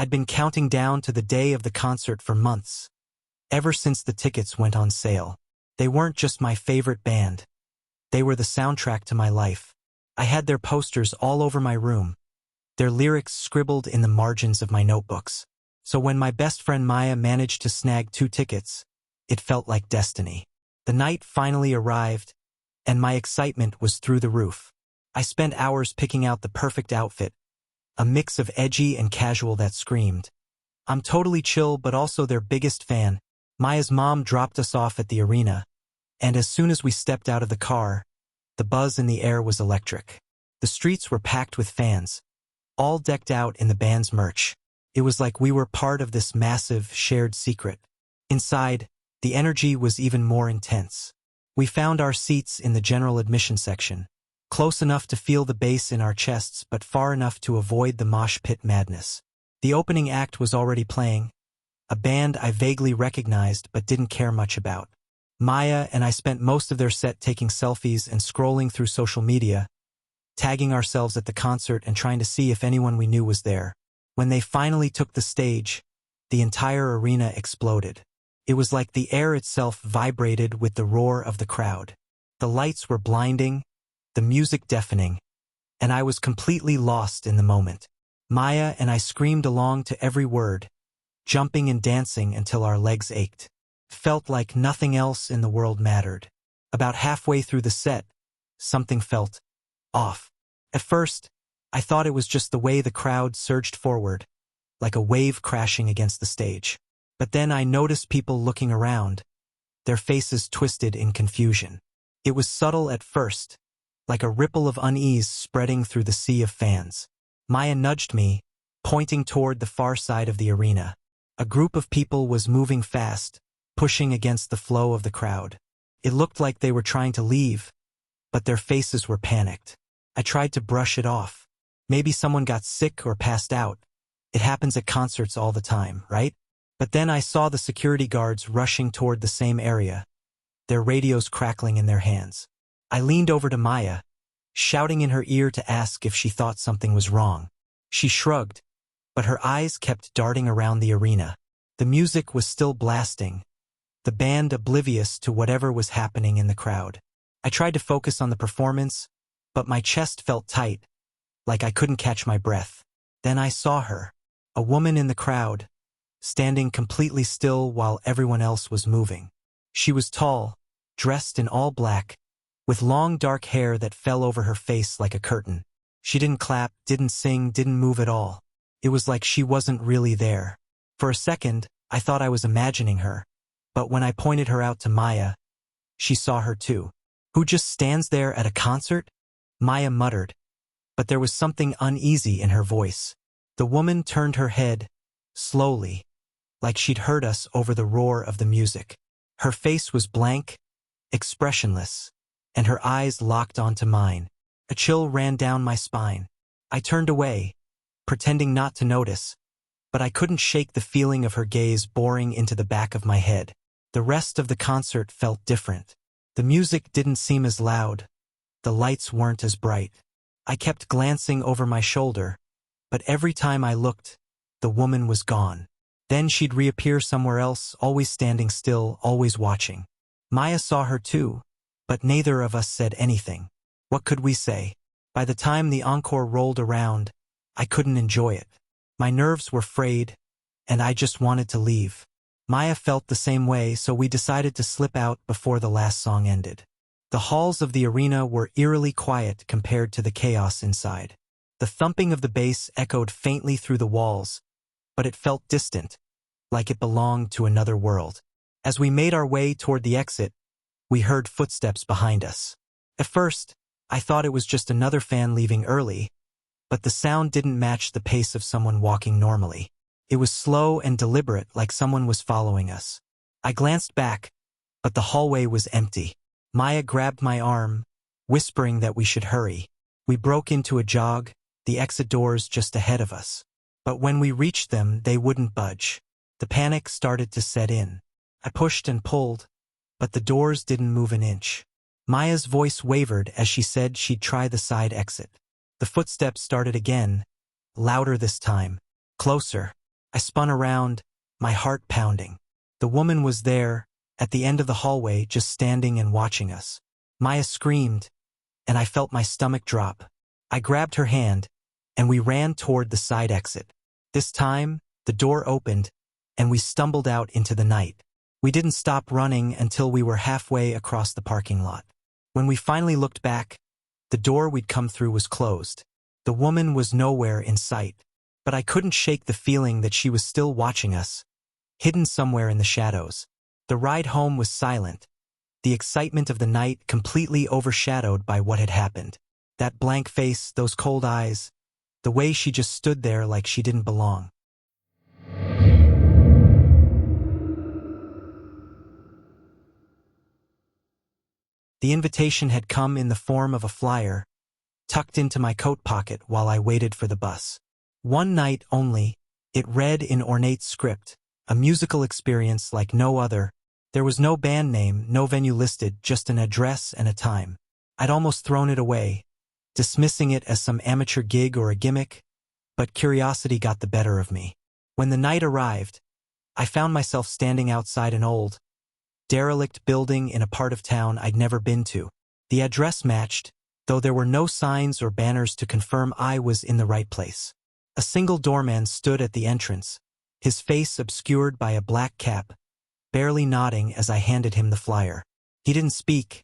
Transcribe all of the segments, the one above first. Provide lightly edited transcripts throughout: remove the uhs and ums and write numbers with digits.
I'd been counting down to the day of the concert for months, ever since the tickets went on sale. They weren't just my favorite band. They were the soundtrack to my life. I had their posters all over my room, their lyrics scribbled in the margins of my notebooks. So when my best friend Maya managed to snag 2 tickets, it felt like destiny. The night finally arrived, and my excitement was through the roof. I spent hours picking out the perfect outfit, a mix of edgy and casual that screamed, "I'm totally chill," but also their biggest fan. Maya's mom dropped us off at the arena, and as soon as we stepped out of the car, the buzz in the air was electric. The streets were packed with fans, all decked out in the band's merch. It was like we were part of this massive, shared secret. Inside, the energy was even more intense. We found our seats in the general admission section, close enough to feel the bass in our chests but far enough to avoid the mosh pit madness. The opening act was already playing, a band I vaguely recognized but didn't care much about. Maya and I spent most of their set taking selfies and scrolling through social media, tagging ourselves at the concert and trying to see if anyone we knew was there. When they finally took the stage, the entire arena exploded. It was like the air itself vibrated with the roar of the crowd. The lights were blinding, the music deafening, and I was completely lost in the moment. Maya and I screamed along to every word, jumping and dancing until our legs ached. Felt like nothing else in the world mattered. About halfway through the set, something felt off. At first, I thought it was just the way the crowd surged forward, like a wave crashing against the stage. But then I noticed people looking around, their faces twisted in confusion. It was subtle at first, like a ripple of unease spreading through the sea of fans. Maya nudged me, pointing toward the far side of the arena. A group of people was moving fast, pushing against the flow of the crowd. It looked like they were trying to leave, but their faces were panicked. I tried to brush it off. Maybe someone got sick or passed out. It happens at concerts all the time, right? But then I saw the security guards rushing toward the same area, their radios crackling in their hands. I leaned over to Maya, shouting in her ear to ask if she thought something was wrong. She shrugged, but her eyes kept darting around the arena. The music was still blasting, the band oblivious to whatever was happening in the crowd. I tried to focus on the performance, but my chest felt tight, like I couldn't catch my breath. Then I saw her, a woman in the crowd, standing completely still while everyone else was moving. She was tall, dressed in all black, with long dark hair that fell over her face like a curtain. She didn't clap, didn't sing, didn't move at all. It was like she wasn't really there. For a second, I thought I was imagining her, but when I pointed her out to Maya, she saw her too. "Who just stands there at a concert?" Maya muttered, but there was something uneasy in her voice. The woman turned her head, slowly, like she'd heard us over the roar of the music. Her face was blank, expressionless, and her eyes locked onto mine. A chill ran down my spine. I turned away, pretending not to notice, but I couldn't shake the feeling of her gaze boring into the back of my head. The rest of the concert felt different. The music didn't seem as loud. The lights weren't as bright. I kept glancing over my shoulder, but every time I looked, the woman was gone. Then she'd reappear somewhere else, always standing still, always watching. Maya saw her too, but neither of us said anything. What could we say? By the time the encore rolled around, I couldn't enjoy it. My nerves were frayed, and I just wanted to leave. Maya felt the same way, so we decided to slip out before the last song ended. The halls of the arena were eerily quiet compared to the chaos inside. The thumping of the bass echoed faintly through the walls, but it felt distant, like it belonged to another world. As we made our way toward the exit, we heard footsteps behind us. At first, I thought it was just another fan leaving early, but the sound didn't match the pace of someone walking normally. It was slow and deliberate, like someone was following us. I glanced back, but the hallway was empty. Maya grabbed my arm, whispering that we should hurry. We broke into a jog, the exit doors just ahead of us. But when we reached them, they wouldn't budge. The panic started to set in. I pushed and pulled, but the doors didn't move an inch. Maya's voice wavered as she said she'd try the side exit. The footsteps started again, louder this time, closer. I spun around, my heart pounding. The woman was there, at the end of the hallway, just standing and watching us. Maya screamed, and I felt my stomach drop. I grabbed her hand, and we ran toward the side exit. This time, the door opened, and we stumbled out into the night. We didn't stop running until we were halfway across the parking lot. When we finally looked back, the door we'd come through was closed. The woman was nowhere in sight, but I couldn't shake the feeling that she was still watching us, hidden somewhere in the shadows. The ride home was silent, the excitement of the night completely overshadowed by what had happened. That blank face, those cold eyes, the way she just stood there like she didn't belong. The invitation had come in the form of a flyer, tucked into my coat pocket while I waited for the bus. One night only, it read in ornate script, a musical experience like no other. There was no band name, no venue listed, just an address and a time. I'd almost thrown it away, dismissing it as some amateur gig or a gimmick, but curiosity got the better of me. When the night arrived, I found myself standing outside an old, derelict building in a part of town I'd never been to. The address matched, though there were no signs or banners to confirm I was in the right place. A single doorman stood at the entrance, his face obscured by a black cap, barely nodding as I handed him the flyer. He didn't speak,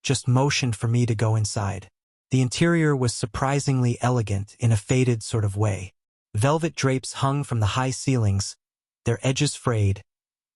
just motioned for me to go inside. The interior was surprisingly elegant in a faded sort of way. Velvet drapes hung from the high ceilings, their edges frayed,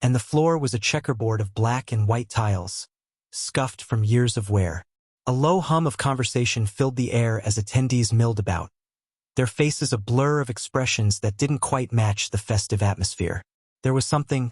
and the floor was a checkerboard of black and white tiles, scuffed from years of wear. A low hum of conversation filled the air as attendees milled about, their faces a blur of expressions that didn't quite match the festive atmosphere. There was something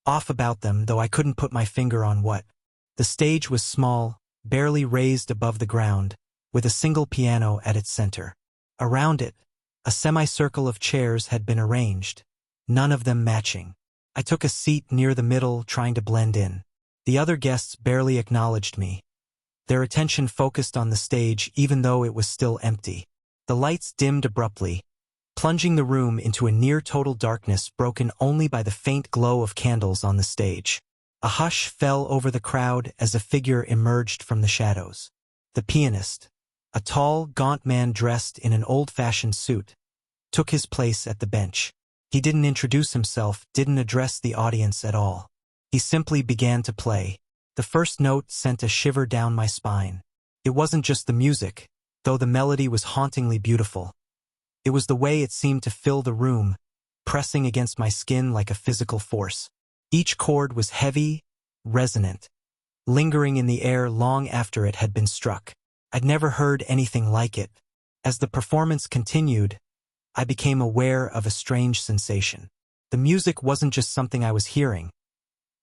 off about them, though I couldn't put my finger on what. The stage was small, barely raised above the ground, with a single piano at its center. Around it, a semicircle of chairs had been arranged, none of them matching. I took a seat near the middle, trying to blend in. The other guests barely acknowledged me, their attention focused on the stage even though it was still empty. The lights dimmed abruptly, plunging the room into a near-total darkness broken only by the faint glow of candles on the stage. A hush fell over the crowd as a figure emerged from the shadows. The pianist, a tall, gaunt man dressed in an old-fashioned suit, took his place at the bench. He didn't introduce himself, didn't address the audience at all. He simply began to play. The first note sent a shiver down my spine. It wasn't just the music, though the melody was hauntingly beautiful. It was the way it seemed to fill the room, pressing against my skin like a physical force. Each chord was heavy, resonant, lingering in the air long after it had been struck. I'd never heard anything like it. As the performance continued, I became aware of a strange sensation. The music wasn't just something I was hearing.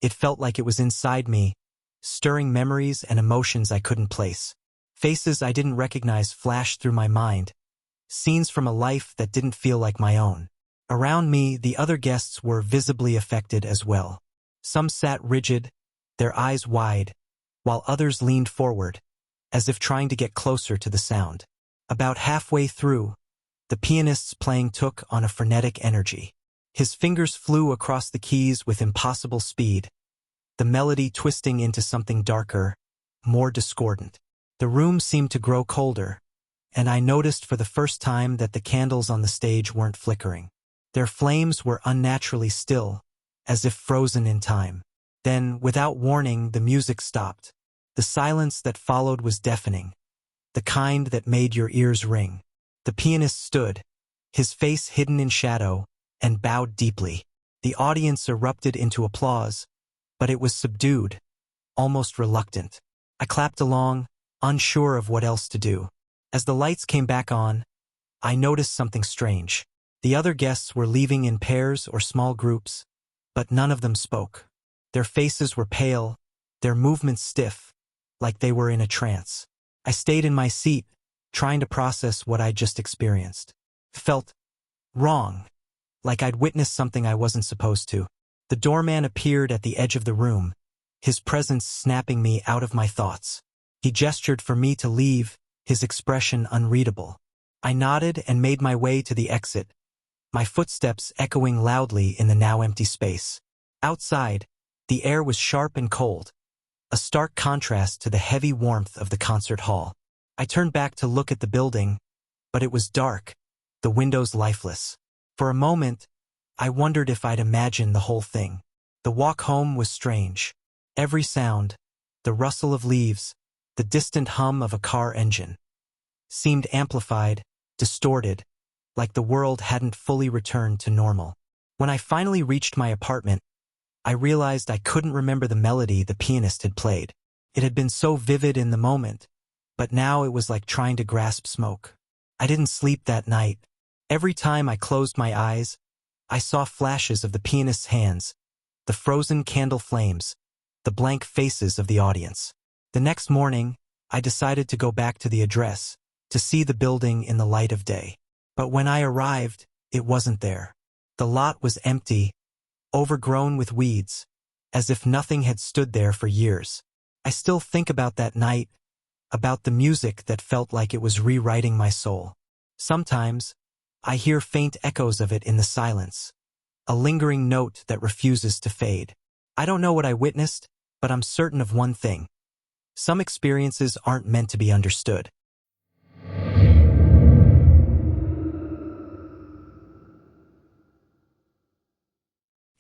It felt like it was inside me, stirring memories and emotions I couldn't place. Faces I didn't recognize flashed through my mind, scenes from a life that didn't feel like my own. Around me, the other guests were visibly affected as well. Some sat rigid, their eyes wide, while others leaned forward, as if trying to get closer to the sound. About halfway through, the pianist's playing took on a frenetic energy. His fingers flew across the keys with impossible speed, the melody twisting into something darker, more discordant. The room seemed to grow colder, and I noticed for the first time that the candles on the stage weren't flickering. Their flames were unnaturally still, as if frozen in time. Then, without warning, the music stopped. The silence that followed was deafening, the kind that made your ears ring. The pianist stood, his face hidden in shadow, and bowed deeply. The audience erupted into applause, but it was subdued, almost reluctant. I clapped along, unsure of what else to do. As the lights came back on, I noticed something strange. The other guests were leaving in pairs or small groups, but none of them spoke. Their faces were pale, their movements stiff, like they were in a trance. I stayed in my seat, trying to process what I'd just experienced. Felt wrong, like I'd witnessed something I wasn't supposed to. The doorman appeared at the edge of the room, his presence snapping me out of my thoughts. He gestured for me to leave, his expression unreadable. I nodded and made my way to the exit, my footsteps echoing loudly in the now empty space. Outside, the air was sharp and cold, a stark contrast to the heavy warmth of the concert hall. I turned back to look at the building, but it was dark, the windows lifeless. For a moment, I wondered if I'd imagined the whole thing. The walk home was strange. Every sound, the rustle of leaves, the distant hum of a car engine, seemed amplified, distorted, like the world hadn't fully returned to normal. When I finally reached my apartment, I realized I couldn't remember the melody the pianist had played. It had been so vivid in the moment, but now it was like trying to grasp smoke. I didn't sleep that night. Every time I closed my eyes, I saw flashes of the pianist's hands, the frozen candle flames, the blank faces of the audience. The next morning, I decided to go back to the address, to see the building in the light of day. But when I arrived, it wasn't there. The lot was empty, overgrown with weeds, as if nothing had stood there for years. I still think about that night, about the music that felt like it was rewriting my soul. Sometimes, I hear faint echoes of it in the silence, a lingering note that refuses to fade. I don't know what I witnessed, but I'm certain of one thing. Some experiences aren't meant to be understood.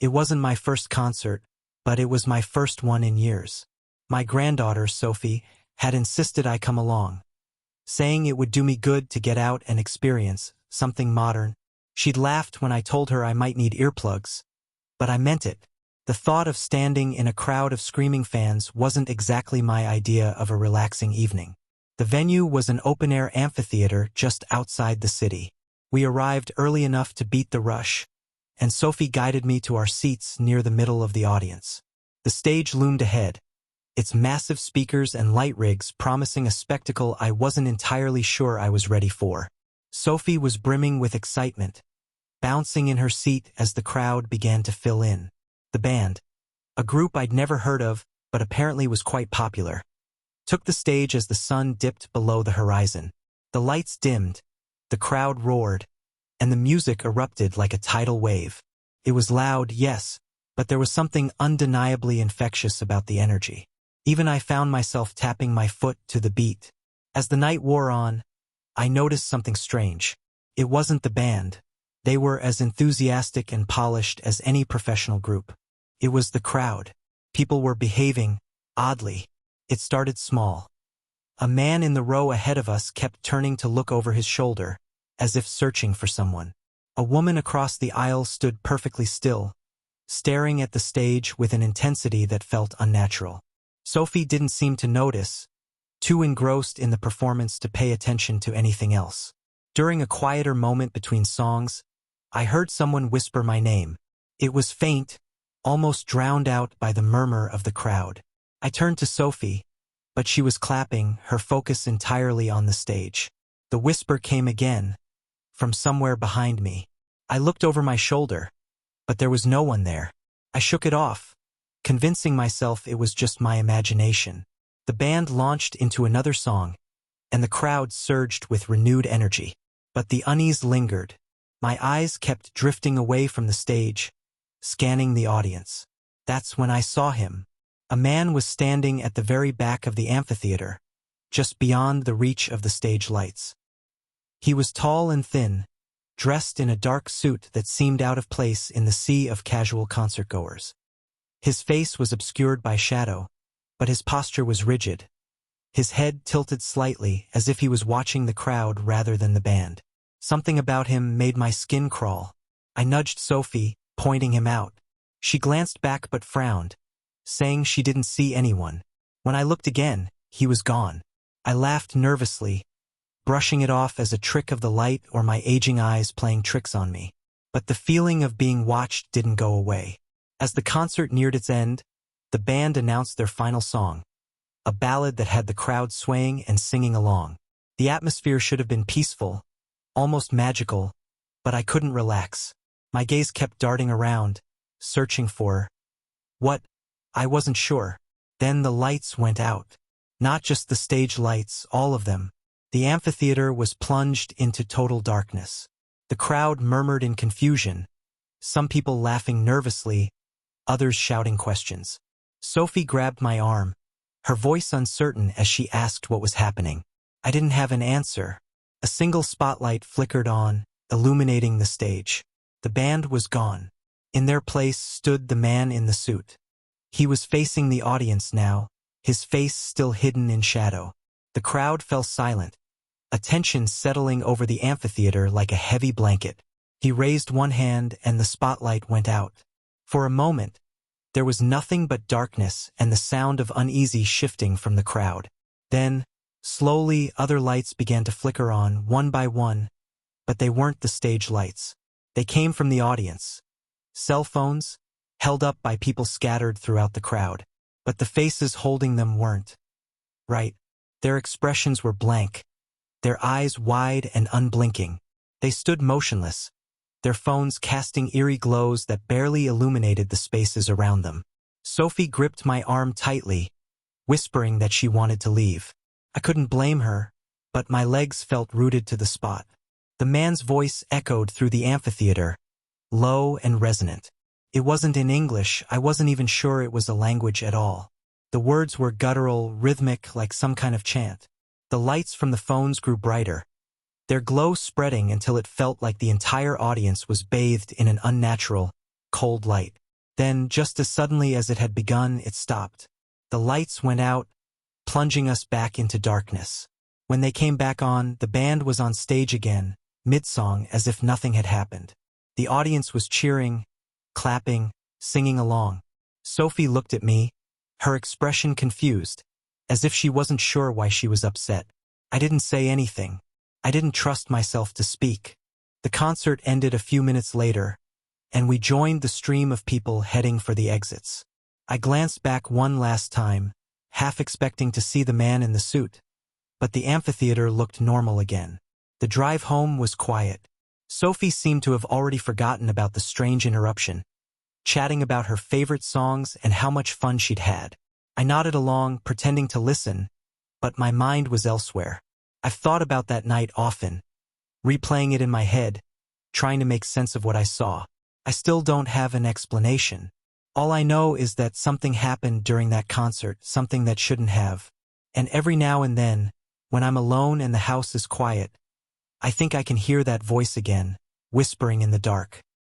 It wasn't my first concert, but it was my first one in years. My granddaughter, Sophie, had insisted I come along, saying it would do me good to get out and experience something modern. She'd laughed when I told her I might need earplugs, but I meant it. The thought of standing in a crowd of screaming fans wasn't exactly my idea of a relaxing evening. The venue was an open-air amphitheater just outside the city. We arrived early enough to beat the rush, and Sophie guided me to our seats near the middle of the audience. The stage loomed ahead, its massive speakers and light rigs promising a spectacle I wasn't entirely sure I was ready for. Sophie was brimming with excitement, bouncing in her seat as the crowd began to fill in. The band, a group I'd never heard of but apparently was quite popular, took the stage as the sun dipped below the horizon. The lights dimmed, the crowd roared, and the music erupted like a tidal wave. It was loud, yes, but there was something undeniably infectious about the energy. Even I found myself tapping my foot to the beat. As the night wore on, I noticed something strange. It wasn't the band. They were as enthusiastic and polished as any professional group. It was the crowd. People were behaving, oddly. It started small. A man in the row ahead of us kept turning to look over his shoulder, as if searching for someone. A woman across the aisle stood perfectly still, staring at the stage with an intensity that felt unnatural. Sophie didn't seem to notice, too engrossed in the performance to pay attention to anything else. During a quieter moment between songs, I heard someone whisper my name. It was faint, almost drowned out by the murmur of the crowd. I turned to Sophie, but she was clapping, her focus entirely on the stage. The whisper came again, from somewhere behind me. I looked over my shoulder, but there was no one there. I shook it off, convincing myself it was just my imagination. The band launched into another song, and the crowd surged with renewed energy. But the unease lingered. My eyes kept drifting away from the stage, scanning the audience. That's when I saw him. A man was standing at the very back of the amphitheater, just beyond the reach of the stage lights. He was tall and thin, dressed in a dark suit that seemed out of place in the sea of casual concertgoers. His face was obscured by shadow, but his posture was rigid. His head tilted slightly as if he was watching the crowd rather than the band. Something about him made my skin crawl. I nudged Sophie, pointing him out. She glanced back but frowned, saying she didn't see anyone. When I looked again, he was gone. I laughed nervously, brushing it off as a trick of the light or my aging eyes playing tricks on me. But the feeling of being watched didn't go away. As the concert neared its end, the band announced their final song, a ballad that had the crowd swaying and singing along. The atmosphere should have been peaceful, almost magical, but I couldn't relax. My gaze kept darting around, searching for what? I wasn't sure. Then the lights went out. Not just the stage lights, all of them. The amphitheater was plunged into total darkness. The crowd murmured in confusion, some people laughing nervously, others shouting questions. Sophie grabbed my arm, her voice uncertain as she asked what was happening. I didn't have an answer. A single spotlight flickered on, illuminating the stage. The band was gone. In their place stood the man in the suit. He was facing the audience now, his face still hidden in shadow. The crowd fell silent, a tension settling over the amphitheater like a heavy blanket. He raised one hand and the spotlight went out. For a moment, there was nothing but darkness and the sound of uneasy shifting from the crowd. Then, slowly, other lights began to flicker on, one by one, but they weren't the stage lights. They came from the audience. Cell phones, held up by people scattered throughout the crowd. But the faces holding them weren't. Right. Their expressions were blank, their eyes wide and unblinking. They stood motionless, their phones casting eerie glows that barely illuminated the spaces around them. Sophie gripped my arm tightly, whispering that she wanted to leave. I couldn't blame her, but my legs felt rooted to the spot. The man's voice echoed through the amphitheater, low and resonant. It wasn't in English, I wasn't even sure it was a language at all. The words were guttural, rhythmic, like some kind of chant. The lights from the phones grew brighter, their glow spreading until it felt like the entire audience was bathed in an unnatural, cold light. Then, just as suddenly as it had begun, it stopped. The lights went out, plunging us back into darkness. When they came back on, the band was on stage again, mid-song, as if nothing had happened. The audience was cheering, clapping, singing along. Sophie looked at me, her expression confused, as if she wasn't sure why she was upset. I didn't say anything. I didn't trust myself to speak. The concert ended a few minutes later, and we joined the stream of people heading for the exits. I glanced back one last time, half expecting to see the man in the suit, but the amphitheater looked normal again. The drive home was quiet. Sophie seemed to have already forgotten about the strange interruption, chatting about her favorite songs and how much fun she'd had. I nodded along, pretending to listen, but my mind was elsewhere. I've thought about that night often, replaying it in my head, trying to make sense of what I saw. I still don't have an explanation. All I know is that something happened during that concert, something that shouldn't have. And every now and then, when I'm alone and the house is quiet, I think I can hear that voice again, whispering in the dark.